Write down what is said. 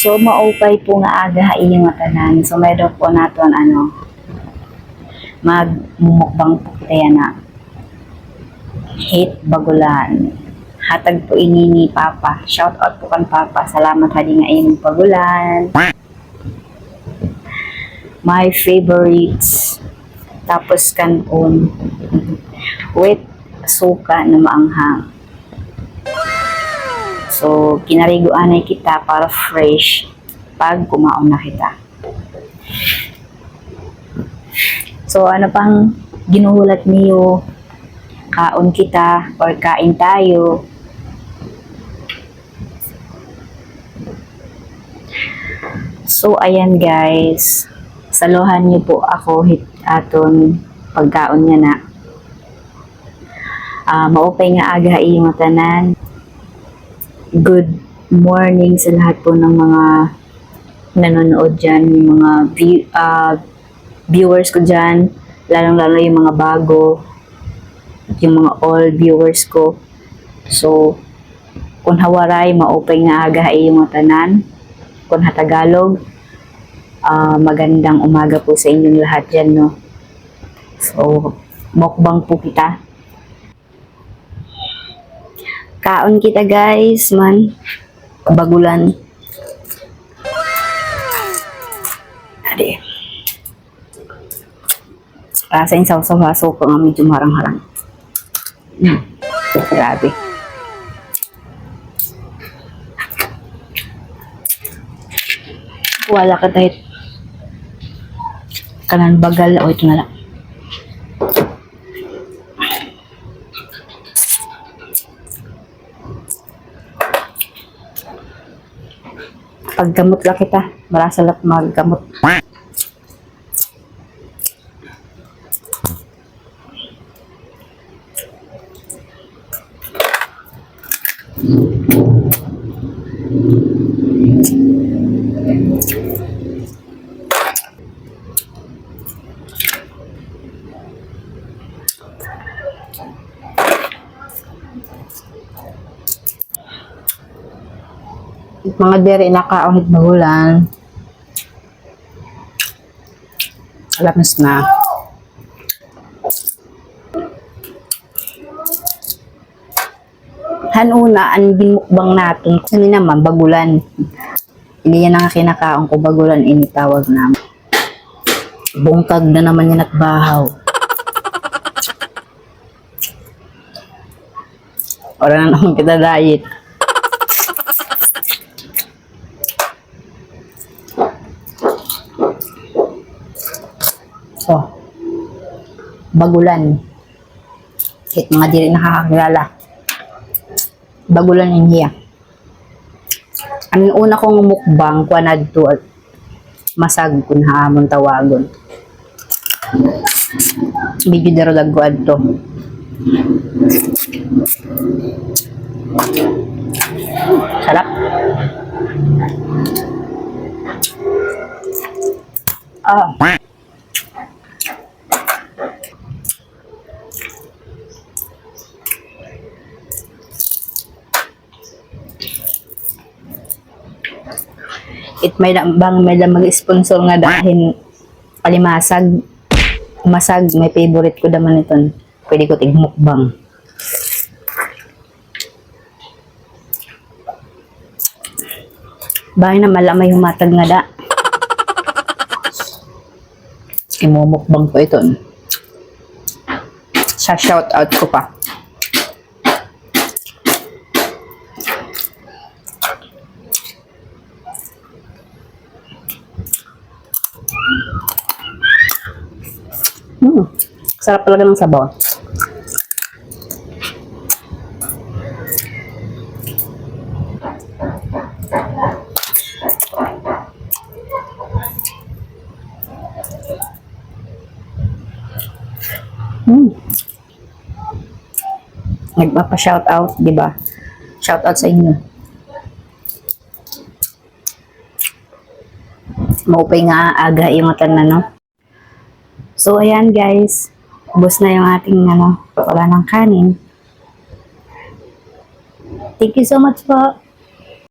So, maupay po nga aga inyong tanan. So, mayroon po naton magmumukbang po kita yan na hate bagulan. Hatag po ini ni Papa. Shout out po kan Papa. Salamat hadi nga inyong bagulan. My favorites. Tapos kanon with suka na maanghang. So, kinariguanay kita para fresh pag kumaon na kita. So, ano pang ginuhulat niyo? Kaon kita or kain tayo? So, ayan guys. Saluhan niyo po ako aton pagkaon niya na. Maupay nga aga iyong tanan. Good morning sa lahat po ng mga nanonood dyan, yung mga viewers ko dyan, lalong-lalo yung mga bago, yung mga all viewers ko. So, kung hawaray, maupay nga aga yung tanan. Kung hatagalog, magandang umaga po sa inyong lahat dyan, no? So, mukbang po kita. Kaon kita guys, man. Bagulan. Adi. Rasa yung saw-saw ko nga medyo marang-harang. Grabe. Wala ka kahit kanan bagal. O, ito na lang. Paggamot lang kita. Marasa lang maggamot. Mga dere nakaunit bagulan. Alamis na. Hanuna, ang binukbang natin. Kasi naman, bagulan. Hindi yan ang kinakaon ko, bagulan, initawag naman. Bungkag na naman yan at bahaw. Ora na naman kita diet. So, bagulan. Kahit mga diri nakakakilala. Bagulan in here. Ang una kong mukbang, kwanad to masag kung haamon tawagon. Medyo darulagwad to. Sarap. May mag-sponsor nga dahil palimasag, masag, may favorite ko naman ito. Pwede ko tigmukbang. Bahay na malamay humatag nga da. Imumukbang ko ito. Sa shout out ko pa. Sarap talaga ng sabaw. Nagpapa-shout out, di ba? Shout out sa inyo. Maupay nga aga yung matan na, no? So, ayan guys. Ubos na yung ating, wala ng kanin. Thank you so much po.